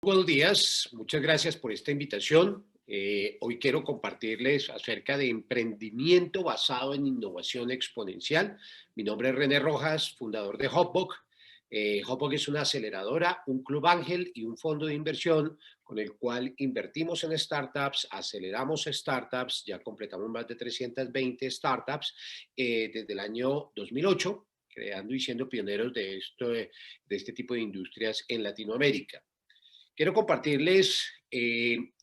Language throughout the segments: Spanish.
Buenos días, muchas gracias por esta invitación. Hoy quiero compartirles acerca de emprendimiento basado en innovación exponencial. Mi nombre es René Rojas, fundador de Hotbook. Hotbook es una aceleradora, un club ángel y un fondo de inversión con el cual invertimos en startups, aceleramos startups, ya completamos más de 320 startups desde el año 2008, creando y siendo pioneros de este tipo de industrias en Latinoamérica. Quiero compartirles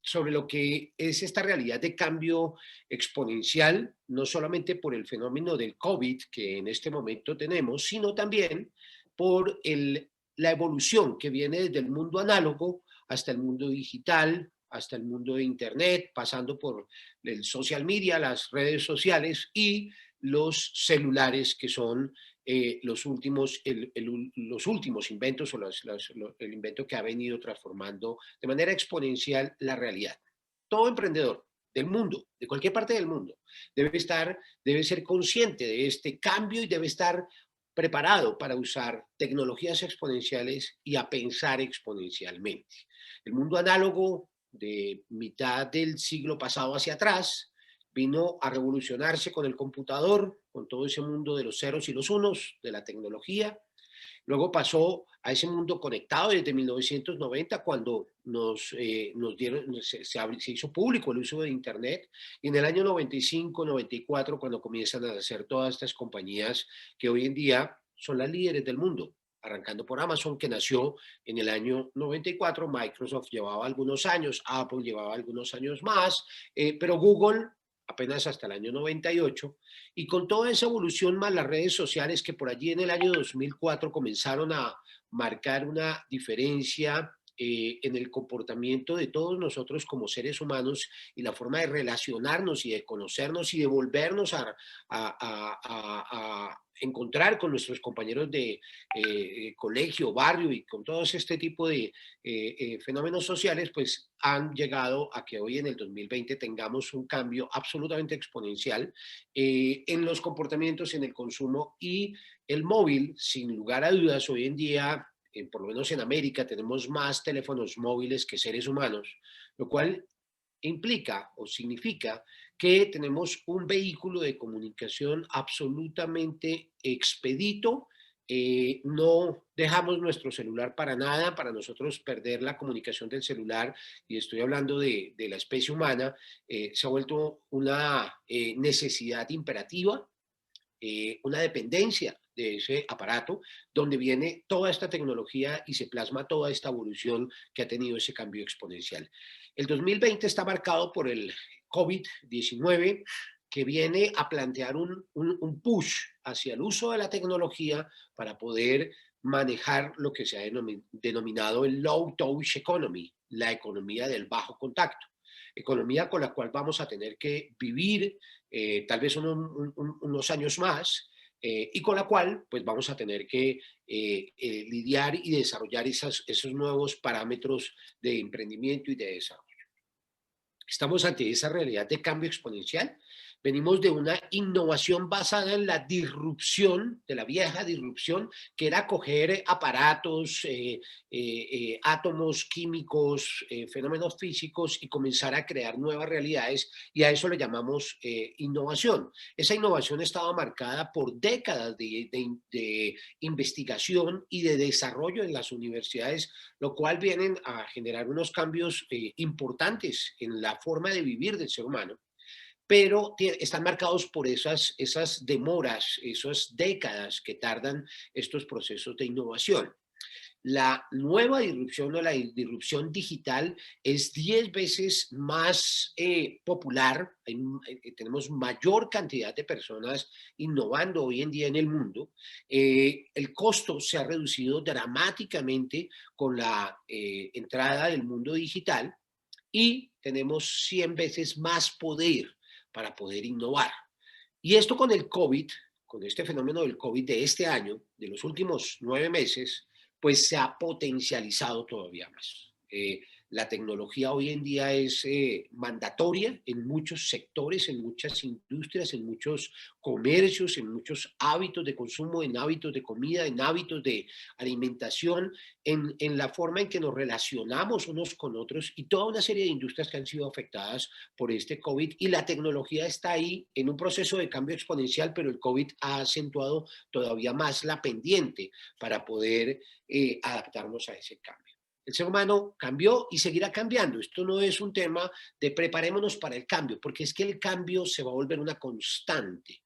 sobre lo que es esta realidad de cambio exponencial, no solamente por el fenómeno del COVID que en este momento tenemos, sino también por la evolución que viene desde el mundo análogo hasta el mundo digital, hasta el mundo de Internet, pasando por el social media, las redes sociales y los celulares que son los últimos inventos o el invento que ha venido transformando de manera exponencial la realidad. Todo emprendedor del mundo, de cualquier parte del mundo, debe ser consciente de este cambio y debe estar preparado para usar tecnologías exponenciales y a pensar exponencialmente. El mundo análogo de mitad del siglo pasado hacia atrás vino a revolucionarse con el computador, con todo ese mundo de los ceros y los unos, de la tecnología. Luego pasó a ese mundo conectado desde 1990, cuando se hizo público el uso de Internet. Y en el año 95, 94, cuando comienzan a nacer todas estas compañías que hoy en día son las líderes del mundo. Arrancando por Amazon, que nació en el año 94, Microsoft llevaba algunos años, Apple llevaba algunos años más, pero Google apenas hasta el año 98, y con toda esa evolución más las redes sociales que por allí en el año 2004 comenzaron a marcar una diferencia en el comportamiento de todos nosotros como seres humanos y la forma de relacionarnos y de conocernos y de volvernos a encontrar con nuestros compañeros de colegio, barrio y con todo este tipo de fenómenos sociales, pues han llegado a que hoy en el 2020 tengamos un cambio absolutamente exponencial en los comportamientos, en el consumo, y el móvil, sin lugar a dudas, hoy en día, por lo menos en América, tenemos más teléfonos móviles que seres humanos, lo cual implica o significa que tenemos un vehículo de comunicación absolutamente expedito. No dejamos nuestro celular para nada. Para nosotros perder la comunicación del celular, y estoy hablando de la especie humana, se ha vuelto una necesidad imperativa, una dependencia de ese aparato, donde viene toda esta tecnología y se plasma toda esta evolución que ha tenido ese cambio exponencial. El 2020 está marcado por el COVID-19, que viene a plantear un push hacia el uso de la tecnología para poder manejar lo que se ha denominado el low touch economy, la economía del bajo contacto, economía con la cual vamos a tener que vivir tal vez unos años más, y con la cual pues vamos a tener que lidiar y desarrollar esos nuevos parámetros de emprendimiento y de desarrollo. Estamos ante esa realidad de cambio exponencial. Venimos de una innovación basada en la disrupción, de la vieja disrupción, que era coger aparatos, átomos químicos, fenómenos físicos, y comenzar a crear nuevas realidades, y a eso le llamamos innovación. Esa innovación estaba marcada por décadas de investigación y de desarrollo en las universidades, lo cual vienen a generar unos cambios importantes en la forma de vivir del ser humano, pero están marcados por esas demoras, esas décadas que tardan estos procesos de innovación. La nueva disrupción o la disrupción digital es 10 veces más popular. Tenemos mayor cantidad de personas innovando hoy en día en el mundo. El costo se ha reducido dramáticamente con la entrada del mundo digital, y tenemos 100 veces más poder para poder innovar. Y esto con el COVID, con este fenómeno del COVID de este año, de los últimos 9 meses, pues se ha potencializado todavía más. La tecnología hoy en día es mandatoria en muchos sectores, en muchas industrias, en muchos comercios, en muchos hábitos de consumo, en hábitos de comida, en hábitos de alimentación, en la forma en que nos relacionamos unos con otros y toda una serie de industrias que han sido afectadas por este COVID. Y la tecnología está ahí en un proceso de cambio exponencial, pero el COVID ha acentuado todavía más la pendiente para poder adaptarnos a ese cambio. El ser humano cambió y seguirá cambiando. Esto no es un tema de preparémonos para el cambio, porque es que el cambio se va a volver una constante.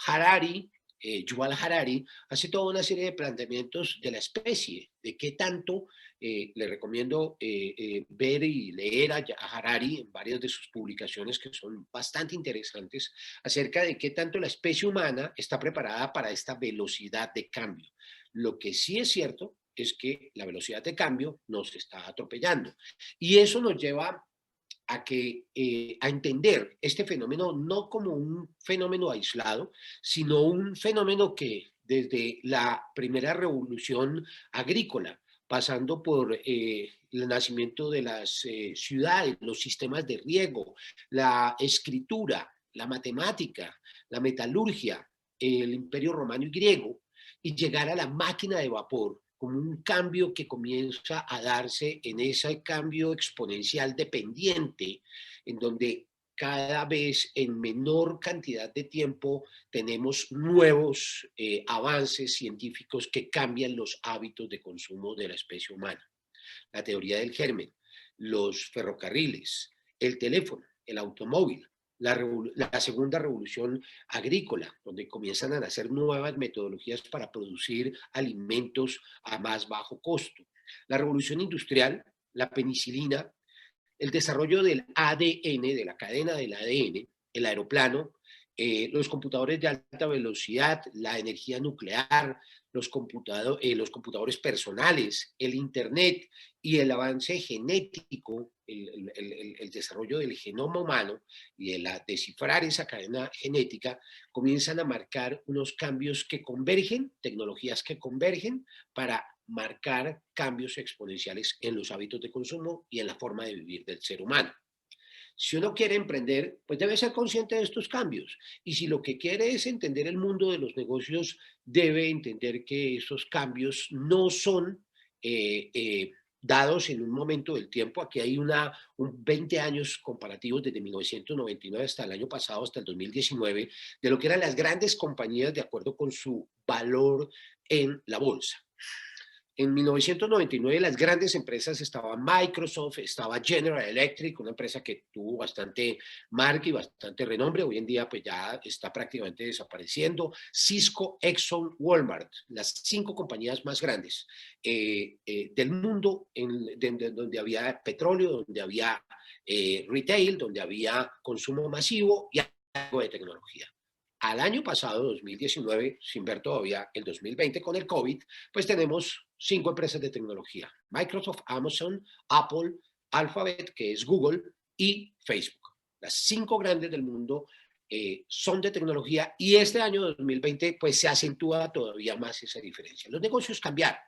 Harari, Yuval Harari, hace toda una serie de planteamientos de la especie, de qué tanto, le recomiendo ver y leer a Harari en varias de sus publicaciones que son bastante interesantes, acerca de qué tanto la especie humana está preparada para esta velocidad de cambio. Lo que sí es cierto es que la velocidad de cambio nos está atropellando. Y eso nos lleva a entender este fenómeno no como un fenómeno aislado, sino un fenómeno que desde la primera revolución agrícola, pasando por el nacimiento de las ciudades, los sistemas de riego, la escritura, la matemática, la metalurgia, el imperio romano y griego, y llegar a la máquina de vapor como un cambio que comienza a darse en ese cambio exponencial dependiente, en donde cada vez en menor cantidad de tiempo tenemos nuevos avances científicos que cambian los hábitos de consumo de la especie humana. La teoría del germen, los ferrocarriles, el teléfono, el automóvil, la segunda revolución agrícola, donde comienzan a nacer nuevas metodologías para producir alimentos a más bajo costo. La revolución industrial, la penicilina, el desarrollo del ADN, de la cadena del ADN, el aeroplano, los computadores de alta velocidad, la energía nuclear, los computadores personales, el Internet y el avance genético, el desarrollo del genoma humano y el descifrar esa cadena genética, comienzan a marcar unos cambios que convergen, tecnologías que convergen para marcar cambios exponenciales en los hábitos de consumo y en la forma de vivir del ser humano. Si uno quiere emprender, pues debe ser consciente de estos cambios. Y si lo que quiere es entender el mundo de los negocios, debe entender que esos cambios no son dados en un momento del tiempo. Aquí hay un 20 años comparativos desde 1999 hasta el año pasado, hasta el 2019, de lo que eran las grandes compañías de acuerdo con su valor en la bolsa. En 1999 las grandes empresas estaban Microsoft, estaba General Electric, una empresa que tuvo bastante marca y bastante renombre, hoy en día pues ya está prácticamente desapareciendo, Cisco, Exxon, Walmart, las 5 compañías más grandes del mundo donde había petróleo, donde había retail, donde había consumo masivo y algo de tecnología. Al año pasado, 2019, sin ver todavía el 2020 con el COVID, pues tenemos 5 empresas de tecnología: Microsoft, Amazon, Apple, Alphabet, que es Google, y Facebook. Las 5 grandes del mundo son de tecnología y este año 2020 pues se acentúa todavía más esa diferencia. Los negocios cambiaron.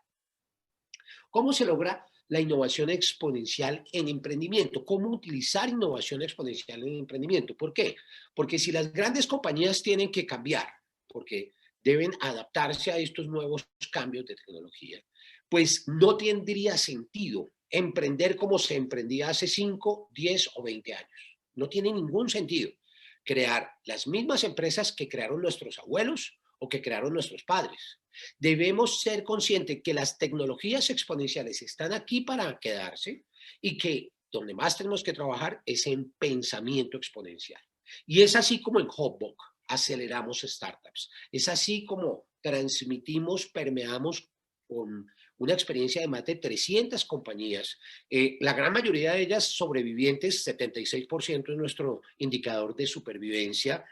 ¿Cómo se logra la innovación exponencial en emprendimiento? ¿Cómo utilizar innovación exponencial en emprendimiento? ¿Por qué? Porque si las grandes compañías tienen que cambiar, porque deben adaptarse a estos nuevos cambios de tecnología, pues no tendría sentido emprender como se emprendía hace 5, 10 o 20 años. No tiene ningún sentido crear las mismas empresas que crearon nuestros abuelos o que crearon nuestros padres. Debemos ser conscientes que las tecnologías exponenciales están aquí para quedarse y que donde más tenemos que trabajar es en pensamiento exponencial. Y es así como en Hotbook aceleramos startups. Es así como transmitimos, permeamos con una experiencia de más de 300 compañías, la gran mayoría de ellas sobrevivientes, 76% es nuestro indicador de supervivencia,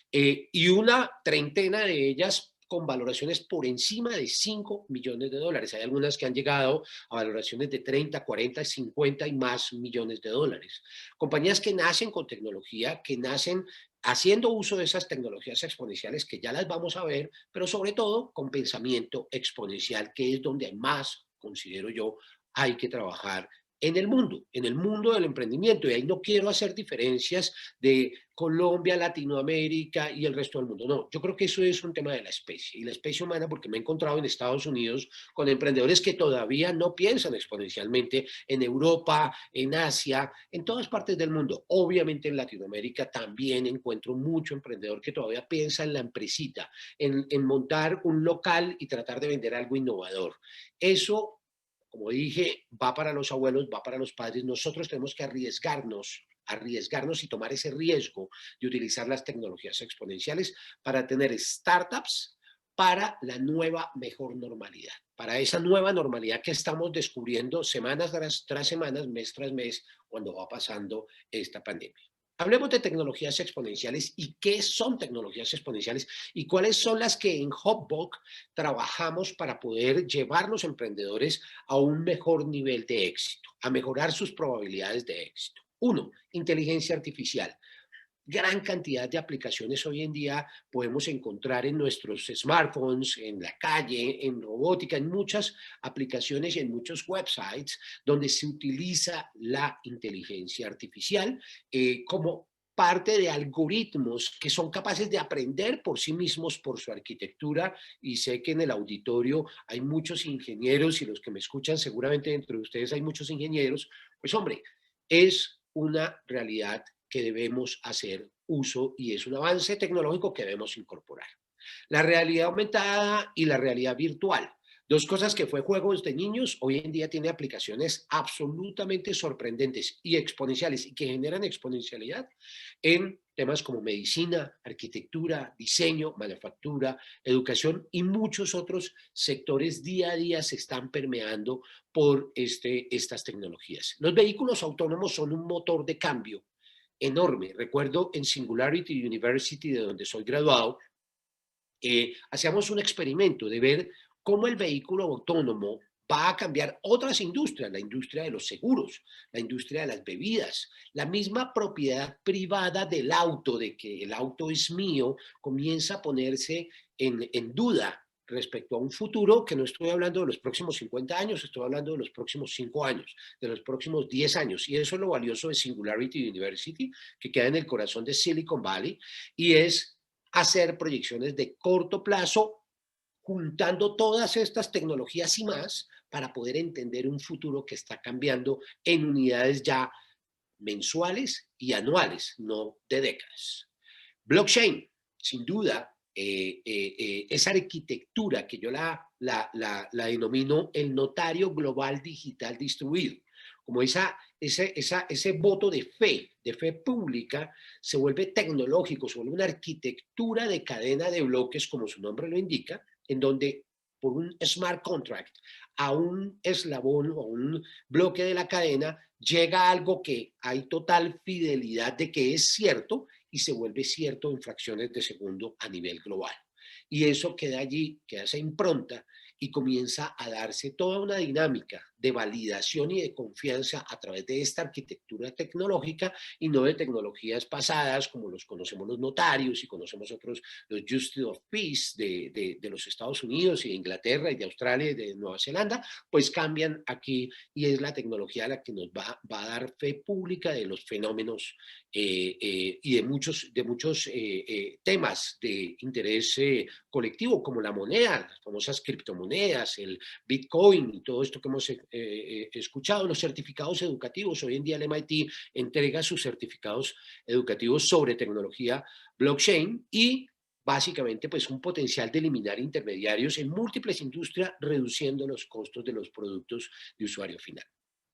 y una treintena de ellas con valoraciones por encima de 5 millones de dólares. Hay algunas que han llegado a valoraciones de 30, 40, 50 y más millones de dólares. Compañías que nacen con tecnología, que nacen haciendo uso de esas tecnologías exponenciales que ya las vamos a ver, pero sobre todo con pensamiento exponencial, que es donde más, considero yo, hay que trabajar en el mundo del emprendimiento. Y ahí no quiero hacer diferencias de Colombia, Latinoamérica y el resto del mundo. No, yo creo que eso es un tema de la especie y la especie humana, porque me he encontrado en Estados Unidos con emprendedores que todavía no piensan exponencialmente, en Europa, en Asia, en todas partes del mundo. Obviamente en Latinoamérica también encuentro mucho emprendedor que todavía piensa en la empresita, en montar un local y tratar de vender algo innovador. Eso, como dije, va para los abuelos, va para los padres. Nosotros tenemos que arriesgarnos y tomar ese riesgo de utilizar las tecnologías exponenciales para tener startups para la nueva mejor normalidad, para esa nueva normalidad que estamos descubriendo semanas tras semanas, mes tras mes, cuando va pasando esta pandemia. Hablemos de tecnologías exponenciales y qué son tecnologías exponenciales y cuáles son las que en Hotbox trabajamos para poder llevar los emprendedores a un mejor nivel de éxito, a mejorar sus probabilidades de éxito. Uno, inteligencia artificial. Gran cantidad de aplicaciones hoy en día podemos encontrar en nuestros smartphones, en la calle, en robótica, en muchas aplicaciones y en muchos websites donde se utiliza la inteligencia artificial como parte de algoritmos que son capaces de aprender por sí mismos, por su arquitectura, y sé que en el auditorio hay muchos ingenieros y los que me escuchan seguramente dentro de ustedes hay muchos ingenieros. Pues hombre, es una realidad que debemos hacer uso y es un avance tecnológico que debemos incorporar. La realidad aumentada y la realidad virtual. Dos cosas que fue juegos de niños, hoy en día tiene aplicaciones absolutamente sorprendentes y exponenciales y que generan exponencialidad en temas como medicina, arquitectura, diseño, manufactura, educación y muchos otros sectores día a día se están permeando por estas tecnologías. Los vehículos autónomos son un motor de cambio enorme. Recuerdo en Singularity University, de donde soy graduado, hacíamos un experimento de ver cómo el vehículo autónomo va a cambiar otras industrias, la industria de los seguros, la industria de las bebidas, la misma propiedad privada del auto, de que el auto es mío, comienza a ponerse en duda respecto a un futuro que no estoy hablando de los próximos 50 años, estoy hablando de los próximos 5 años, de los próximos 10 años. Y eso es lo valioso de Singularity University, que queda en el corazón de Silicon Valley, y es hacer proyecciones de corto plazo, juntando todas estas tecnologías y más para poder entender un futuro que está cambiando en unidades ya mensuales y anuales, no de décadas. Blockchain, sin duda, esa arquitectura que yo la denomino el notario global digital distribuido, como ese voto de fe pública, se vuelve tecnológico, se vuelve una arquitectura de cadena de bloques, como su nombre lo indica, en donde por un smart contract a un eslabón o un bloque de la cadena llega algo que hay total fidelidad de que es cierto y se vuelve cierto en fracciones de segundo a nivel global. Y eso queda allí, queda esa impronta y comienza a darse toda una dinámica de validación y de confianza a través de esta arquitectura tecnológica y no de tecnologías pasadas como los conocemos los notarios y conocemos otros, los Justice of Peace de los Estados Unidos y de Inglaterra y de Australia y de Nueva Zelanda, pues cambian aquí y es la tecnología la que nos va a dar fe pública de los fenómenos y de muchos temas de interés colectivo, como la moneda, las famosas criptomonedas, el Bitcoin y todo esto que hemos escuchado, los certificados educativos. Hoy en día el MIT entrega sus certificados educativos sobre tecnología blockchain y básicamente pues un potencial de eliminar intermediarios en múltiples industrias, reduciendo los costos de los productos de usuario final.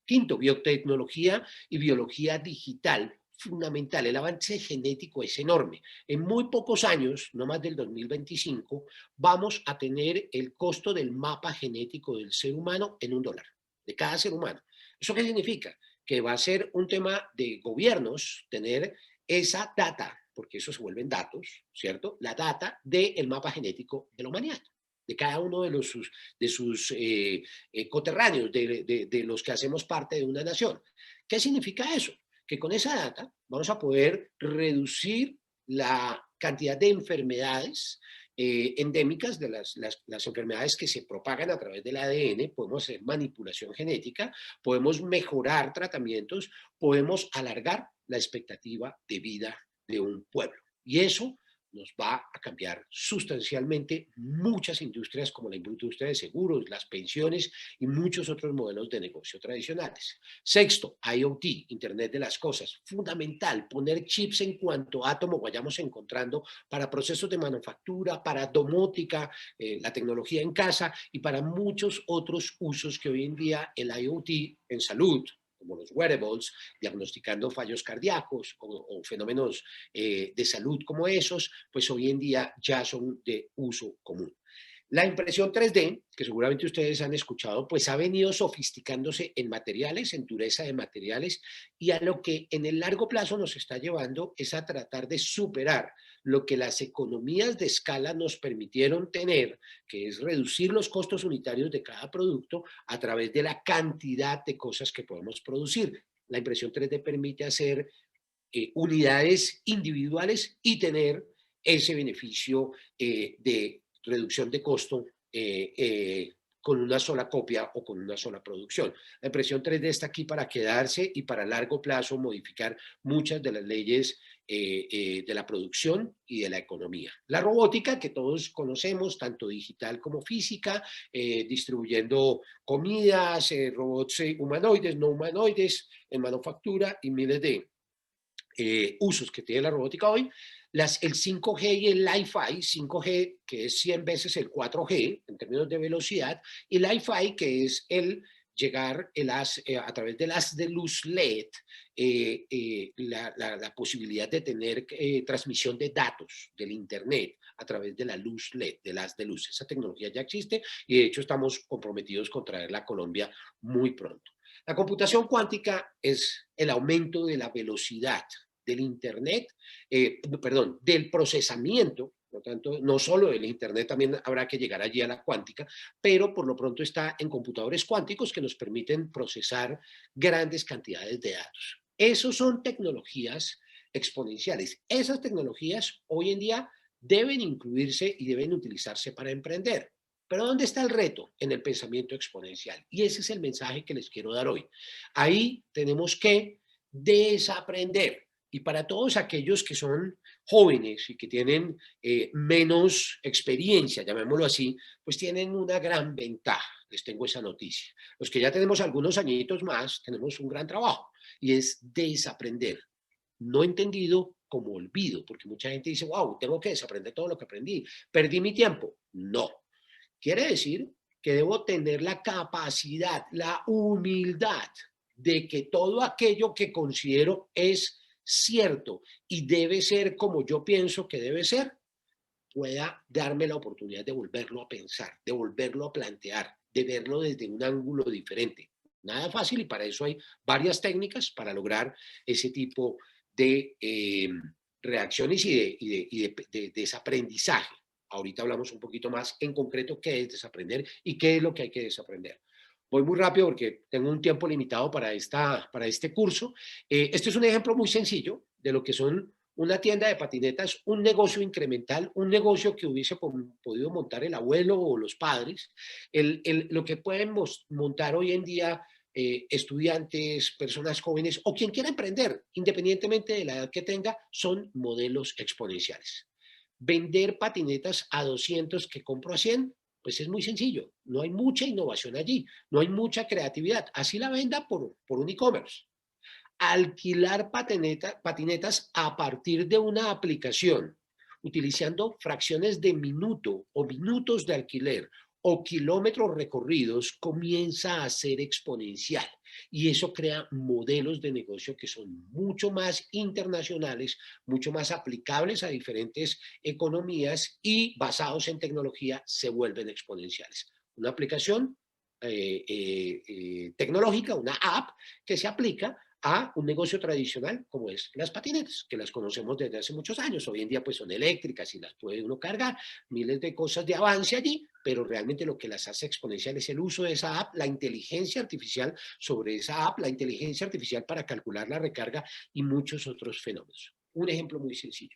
Quinto, biotecnología y biología digital fundamental. El avance genético es enorme. En muy pocos años, no más del 2025, vamos a tener el costo del mapa genético del ser humano en $1, de cada ser humano. ¿Eso qué significa? Que va a ser un tema de gobiernos tener esa data, porque eso se vuelven datos, ¿cierto? La data del mapa genético de la humanidad, de cada uno de sus coterráneos, de los que hacemos parte de una nación. ¿Qué significa eso? Que con esa data vamos a poder reducir la cantidad de enfermedades endémicas, de las enfermedades que se propagan a través del ADN, podemos hacer manipulación genética, podemos mejorar tratamientos, podemos alargar la expectativa de vida de un pueblo. Y eso nos va a cambiar sustancialmente muchas industrias como la industria de seguros, las pensiones y muchos otros modelos de negocio tradicionales. Sexto, IoT, Internet de las Cosas. Fundamental, poner chips en cuanto átomo vayamos encontrando para procesos de manufactura, para domótica, la tecnología en casa y para muchos otros usos que hoy en día el IoT en salud, como los wearables, diagnosticando fallos cardíacos o fenómenos de salud como esos, pues hoy en día ya son de uso común. La impresión 3D, que seguramente ustedes han escuchado, pues ha venido sofisticándose en materiales, en dureza de materiales, y a lo que en el largo plazo nos está llevando es a tratar de superar lo que las economías de escala nos permitieron tener, que es reducir los costos unitarios de cada producto a través de la cantidad de cosas que podemos producir. La impresión 3D permite hacer unidades individuales y tener ese beneficio de reducción de costo con una sola copia o con una sola producción. La impresión 3D está aquí para quedarse y para largo plazo modificar muchas de las leyes de la producción y de la economía. La robótica, que todos conocemos, tanto digital como física, distribuyendo comidas, robots humanoides, no humanoides, en manufactura y miles de usos que tiene la robótica hoy, el 5G y el Wi-Fi, 5G que es 100 veces el 4G en términos de velocidad, y el Wi-Fi que es el llegar a través del haz de luz LED, la posibilidad de tener transmisión de datos del Internet a través de la luz LED, del haz de luz. Esa tecnología ya existe y de hecho estamos comprometidos con traerla a Colombia muy pronto. La computación cuántica es el aumento de la velocidad del Internet, perdón, del procesamiento, por lo tanto, no solo del Internet, también habrá que llegar allí a la cuántica, pero por lo pronto está en computadores cuánticos que nos permiten procesar grandes cantidades de datos. Esas son tecnologías exponenciales. Esas tecnologías hoy en día deben incluirse y deben utilizarse para emprender. Pero ¿dónde está el reto? En el pensamiento exponencial. Y ese es el mensaje que les quiero dar hoy. Ahí tenemos que desaprender. Y para todos aquellos que son jóvenes y que tienen menos experiencia, llamémoslo así, pues tienen una gran ventaja. Les tengo esa noticia. Los que ya tenemos algunos añitos más, tenemos un gran trabajo y es desaprender. No entendido como olvido, porque mucha gente dice, wow, tengo que desaprender todo lo que aprendí. ¿Perdí mi tiempo? No. Quiere decir que debo tener la capacidad, la humildad de que todo aquello que considero es cierto y debe ser como yo pienso que debe ser, pueda darme la oportunidad de volverlo a pensar, de volverlo a plantear, de verlo desde un ángulo diferente. Nada fácil y para eso hay varias técnicas para lograr ese tipo de reacciones y de desaprendizaje. Ahorita hablamos un poquito más en concreto qué es desaprender y qué es lo que hay que desaprender. Voy muy rápido porque tengo un tiempo limitado para este curso. Este es un ejemplo muy sencillo de lo que son una tienda de patinetas, un negocio incremental, un negocio que hubiese podido montar el abuelo o los padres, lo que pueden montar hoy en día estudiantes, personas jóvenes o quien quiera emprender, independientemente de la edad que tenga, son modelos exponenciales. Vender patinetas a 200 que compro a 100, pues es muy sencillo. No hay mucha innovación allí, no hay mucha creatividad. Así la venda por un e-commerce. Alquilar patinetas a partir de una aplicación, utilizando fracciones de minuto o minutos de alquiler o kilómetros recorridos, comienza a ser exponencial. Y eso crea modelos de negocio que son mucho más internacionales, mucho más aplicables a diferentes economías y basados en tecnología se vuelven exponenciales. Una aplicación tecnológica, una app que se aplica a un negocio tradicional como es las patinetas, que las conocemos desde hace muchos años. Hoy en día pues son eléctricas y las puede uno cargar, miles de cosas de avance allí, pero realmente lo que las hace exponenciales es el uso de esa app, la inteligencia artificial sobre esa app, la inteligencia artificial para calcular la recarga y muchos otros fenómenos. Un ejemplo muy sencillo.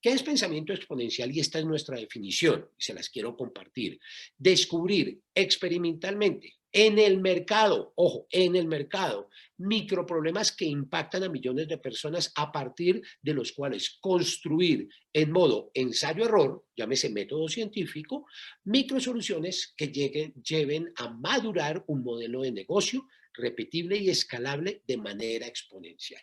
¿Qué es pensamiento exponencial? Y esta es nuestra definición, y se las quiero compartir. Descubrir experimentalmente en el mercado, ojo, en el mercado, microproblemas que impactan a millones de personas a partir de los cuales construir en modo ensayo-error, llámese método científico, microsoluciones que lleven a madurar un modelo de negocio repetible y escalable de manera exponencial.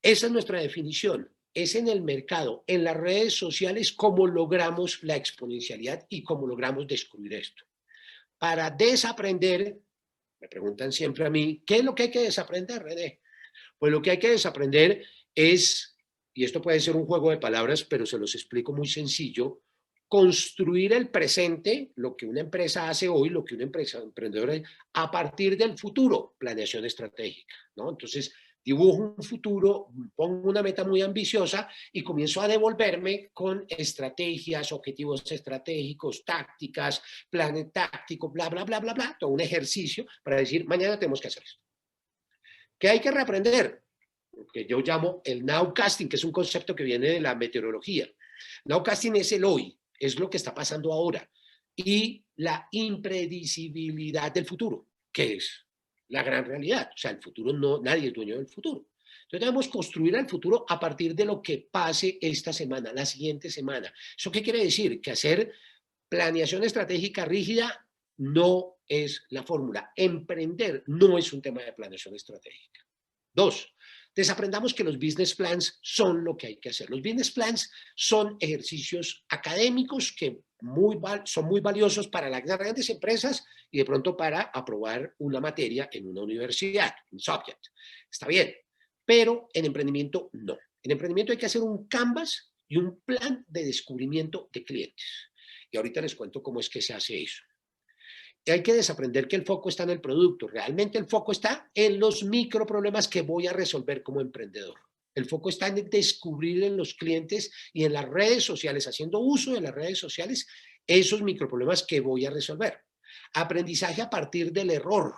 Esa es nuestra definición. Es en el mercado, en las redes sociales, cómo logramos la exponencialidad y cómo logramos descubrir esto. Para desaprender, me preguntan siempre a mí, ¿qué es lo que hay que desaprender, René? Pues lo que hay que desaprender es, y esto puede ser un juego de palabras, pero se los explico muy sencillo, construir el presente, lo que una empresa hace hoy, lo que una empresa emprendedora hace, a partir del futuro, planeación estratégica, ¿no? Entonces, dibujo un futuro, pongo una meta muy ambiciosa y comienzo a devolverme con estrategias, objetivos estratégicos, tácticas, plan táctico, bla, bla, bla, bla, bla, todo un ejercicio para decir, mañana tenemos que hacer esto. ¿Qué hay que reaprender? Lo que yo llamo el nowcasting, que es un concepto que viene de la meteorología. Nowcasting es el hoy, es lo que está pasando ahora. Y la impredecibilidad del futuro, que es la gran realidad. O sea, el futuro no, nadie es dueño del futuro. Entonces debemos construir el futuro a partir de lo que pase esta semana, la siguiente semana. ¿Eso qué quiere decir? Que hacer planeación estratégica rígida no es la fórmula. Emprender no es un tema de planeación estratégica. Dos, desaprendamos que los business plans son lo que hay que hacer. Los business plans son ejercicios académicos que son muy valiosos para las grandes empresas y de pronto para aprobar una materia en una universidad, un subject. Está bien, pero en emprendimiento no. En emprendimiento hay que hacer un canvas y un plan de descubrimiento de clientes. Y ahorita les cuento cómo es que se hace eso. Hay que desaprender que el foco está en el producto. Realmente el foco está en los microproblemas que voy a resolver como emprendedor. El foco está en descubrir en los clientes y en las redes sociales, haciendo uso de las redes sociales, esos microproblemas que voy a resolver. Aprendizaje a partir del error,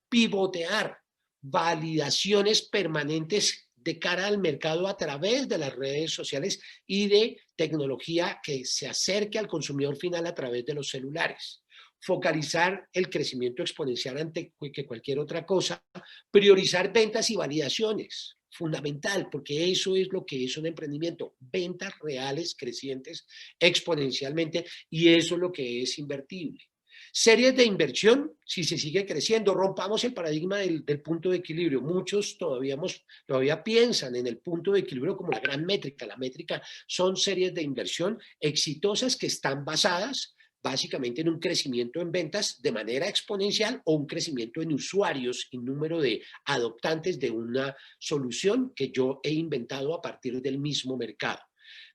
pivotear, validaciones permanentes de cara al mercado a través de las redes sociales y de tecnología que se acerque al consumidor final a través de los celulares. Focalizar el crecimiento exponencial ante que cualquier otra cosa, priorizar ventas y validaciones, fundamental, porque eso es lo que es un emprendimiento, ventas reales crecientes exponencialmente y eso es lo que es invertible. Series de inversión, si se sigue creciendo, rompamos el paradigma del punto de equilibrio. Muchos todavía piensan en el punto de equilibrio como la gran métrica. La métrica son series de inversión exitosas que están basadas básicamente en un crecimiento en ventas de manera exponencial o un crecimiento en usuarios y número de adoptantes de una solución que yo he inventado a partir del mismo mercado.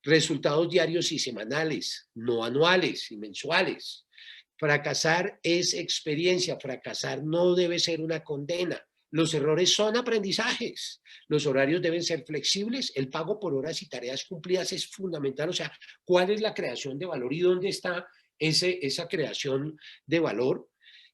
Resultados diarios y semanales, no anuales y mensuales. Fracasar es experiencia, fracasar no debe ser una condena. Los errores son aprendizajes, los horarios deben ser flexibles, el pago por horas y tareas cumplidas es fundamental, o sea, ¿cuál es la creación de valor y dónde está esa creación de valor?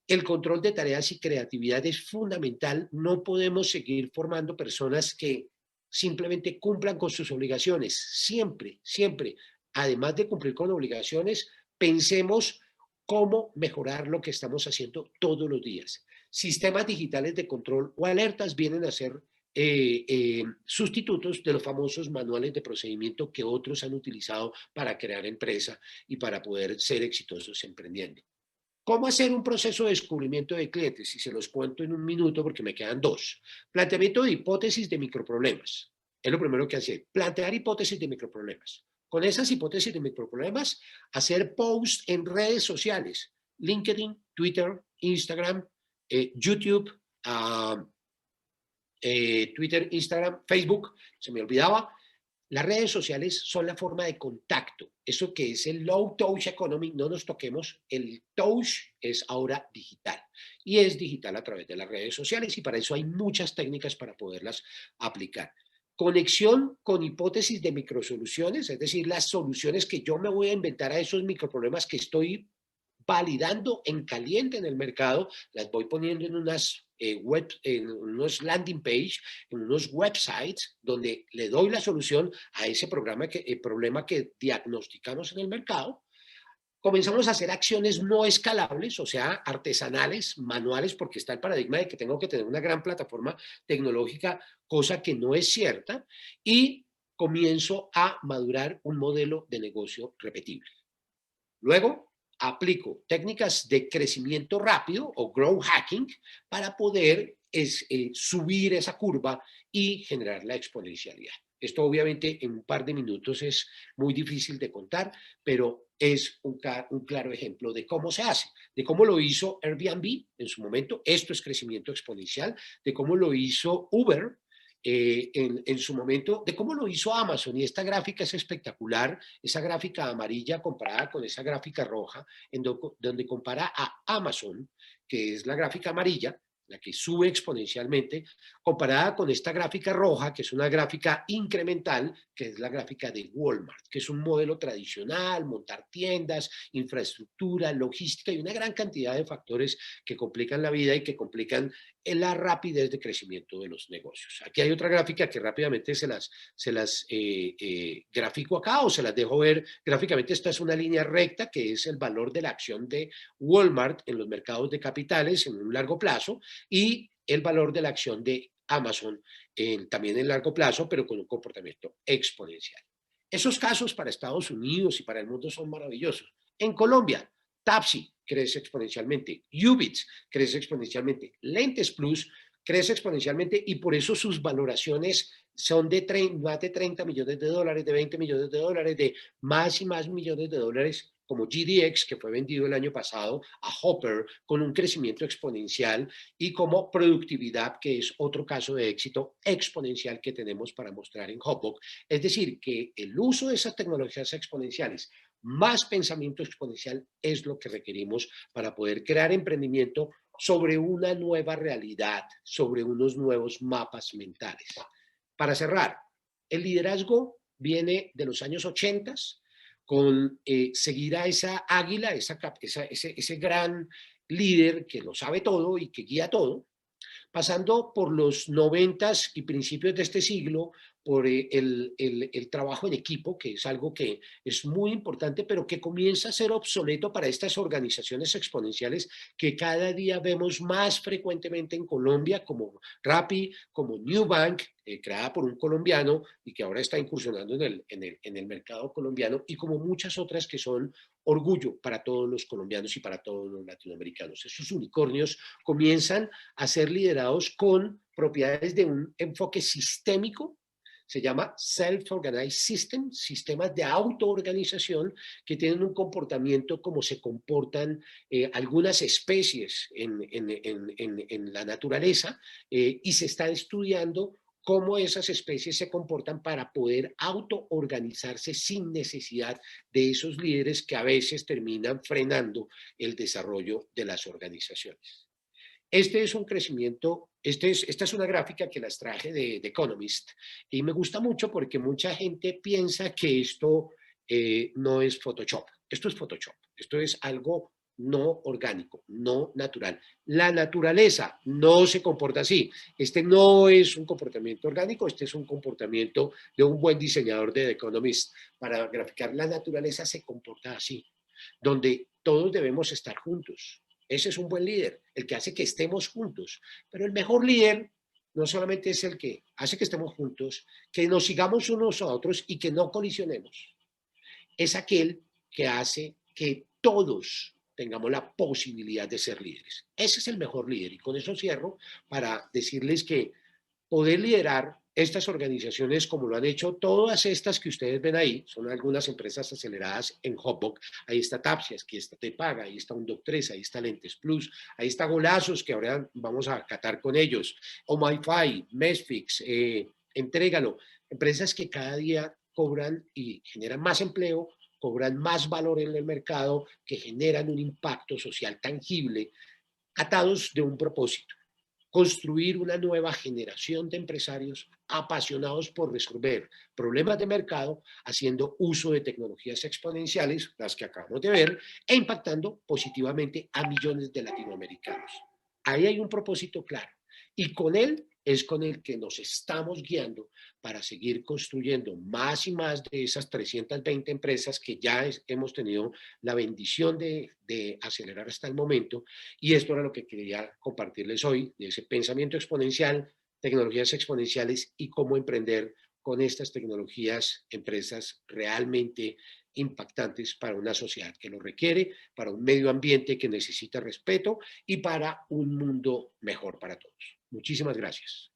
El control de tareas y creatividad es fundamental, no podemos seguir formando personas que simplemente cumplan con sus obligaciones, siempre, siempre, además de cumplir con obligaciones, pensemos cómo mejorar lo que estamos haciendo todos los días. Sistemas digitales de control o alertas vienen a ser sustitutos de los famosos manuales de procedimiento que otros han utilizado para crear empresa y para poder ser exitosos emprendiendo. ¿Cómo hacer un proceso de descubrimiento de clientes? Y se los cuento en un minuto porque me quedan dos. Planteamiento de hipótesis de microproblemas. Es lo primero que hace. Plantear hipótesis de microproblemas. Con esas hipótesis de microproblemas, hacer posts en redes sociales. LinkedIn, Twitter, Instagram, YouTube, Twitter, Instagram, Facebook, se me olvidaba. Las redes sociales son la forma de contacto. Eso que es el low touch economy, no nos toquemos. El touch es ahora digital y es digital a través de las redes sociales y para eso hay muchas técnicas para poderlas aplicar. Conexión con hipótesis de microsoluciones, es decir, las soluciones que yo me voy a inventar a esos microproblemas que estoy validando en caliente en el mercado, las voy poniendo en unas en unos landing page, en unos websites donde le doy la solución a ese problema que diagnosticamos en el mercado. Comenzamos a hacer acciones no escalables, o sea, artesanales, manuales, porque está el paradigma de que tengo que tener una gran plataforma tecnológica, cosa que no es cierta, y comienzo a madurar un modelo de negocio repetible. Luego, aplico técnicas de crecimiento rápido o growth hacking para poder subir esa curva y generar la exponencialidad. Esto obviamente en un par de minutos es muy difícil de contar, pero es un claro ejemplo de cómo se hace, de cómo lo hizo Airbnb en su momento, esto es crecimiento exponencial, de cómo lo hizo Uber en su momento, de cómo lo hizo Amazon. Y esta gráfica es espectacular, esa gráfica amarilla comparada con esa gráfica roja, donde compara a Amazon, que es la gráfica amarilla, la que sube exponencialmente, comparada con esta gráfica roja, que es una gráfica incremental, que es la gráfica de Walmart, que es un modelo tradicional, montar tiendas, infraestructura, logística y una gran cantidad de factores que complican la vida y que complican la rapidez de crecimiento de los negocios. Aquí hay otra gráfica que rápidamente se las grafico acá o se las dejo ver gráficamente. Esta es una línea recta que es el valor de la acción de Walmart en los mercados de capitales en un largo plazo y el valor de la acción de Amazon también en largo plazo, pero con un comportamiento exponencial. Esos casos para Estados Unidos y para el mundo son maravillosos. En Colombia, Tapsi crece exponencialmente, Ubits crece exponencialmente, Lentes Plus crece exponencialmente y por eso sus valoraciones son de más de 30 millones de dólares, de 20 millones de dólares, de más y más millones de dólares, como GDX, que fue vendido el año pasado a Hopper con un crecimiento exponencial, y como productividad, que es otro caso de éxito exponencial que tenemos para mostrar en Hopbox. Es decir, que el uso de esas tecnologías exponenciales más pensamiento exponencial es lo que requerimos para poder crear emprendimiento sobre una nueva realidad, sobre unos nuevos mapas mentales. Para cerrar, el liderazgo viene de los años 80 con seguir a esa águila, ese gran líder que lo sabe todo y que guía todo, pasando por los 90s y principios de este siglo, por el trabajo en equipo, que es algo que es muy importante, pero que comienza a ser obsoleto para estas organizaciones exponenciales que cada día vemos más frecuentemente en Colombia, como Rappi, como Newbank, creada por un colombiano y que ahora está incursionando en el mercado colombiano, y como muchas otras que son orgullo para todos los colombianos y para todos los latinoamericanos. Esos unicornios comienzan a ser liderados con propiedades de un enfoque sistémico, se llama Self-Organized System, sistemas de autoorganización que tienen un comportamiento como se comportan algunas especies en la naturaleza, y se está estudiando cómo esas especies se comportan para poder autoorganizarse sin necesidad de esos líderes que a veces terminan frenando el desarrollo de las organizaciones. Este es un crecimiento, esta es una gráfica que las traje de The Economist y me gusta mucho porque mucha gente piensa que esto no es Photoshop. Esto es Photoshop. Esto es algo no orgánico, no natural. La naturaleza no se comporta así. Este no es un comportamiento orgánico, este es un comportamiento de un buen diseñador de The Economist. Para graficar, la naturaleza se comporta así, donde todos debemos estar juntos. Ese es un buen líder, el que hace que estemos juntos. Pero el mejor líder no solamente es el que hace que estemos juntos, que nos sigamos unos a otros y que no colisionemos. Es aquel que hace que todos tengamos la posibilidad de ser líderes. Ese es el mejor líder. Y con eso cierro para decirles que poder liderar estas organizaciones como lo han hecho todas estas que ustedes ven ahí, son algunas empresas aceleradas en Hopbox. Ahí está Tapsias, aquí está Te Paga, ahí está Undoctres, ahí está Lentes Plus, ahí está Golazos, que ahora vamos a catar con ellos, OMIFI, Mesfix, Entrégalo, empresas que cada día cobran y generan más empleo, cobran más valor en el mercado, que generan un impacto social tangible, atados de un propósito: construir una nueva generación de empresarios apasionados por resolver problemas de mercado, haciendo uso de tecnologías exponenciales, las que acabamos de ver, e impactando positivamente a millones de latinoamericanos. Ahí hay un propósito claro. Y con él es con el que nos estamos guiando para seguir construyendo más y más de esas 320 empresas que ya hemos tenido la bendición de acelerar hasta el momento. Y esto era lo que quería compartirles hoy, de ese pensamiento exponencial, tecnologías exponenciales y cómo emprender con estas tecnologías, empresas realmente impactantes para una sociedad que lo requiere, para un medio ambiente que necesita respeto y para un mundo mejor para todos. Muchísimas gracias.